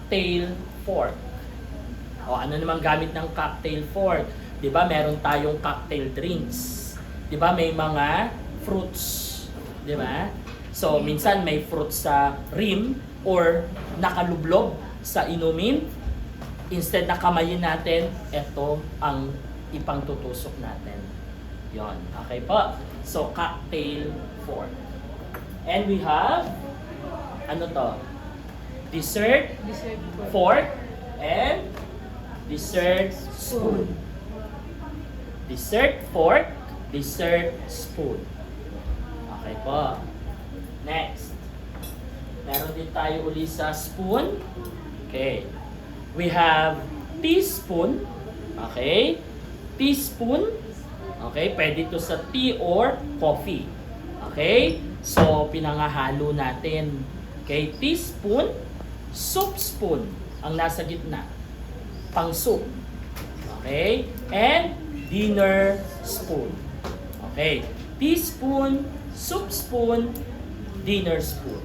cocktail fork. O ano naman gamit ng cocktail fork? 'Di ba? Meron tayong cocktail drinks. 'Di ba? May mga fruits, 'di ba? So minsan may fruit sa rim or nakalublob sa inumin. Instead na kamayin natin, ito ang ipangtutusok natin. 'Yon. Okay po. So cocktail fork. And we have ano to? Dessert fork and dessert spoon. Dessert fork, dessert spoon. Okay po. Next. Meron din tayo uli sa spoon. Okay. We have teaspoon. Okay. Teaspoon. Okay. Pwede to sa tea or coffee. Okay. So, pinangahalo natin. Okay. Teaspoon, soup spoon ang nasa gitna. Pang soup. Okay? And dinner spoon. Okay. Teaspoon, soup spoon, dinner spoon.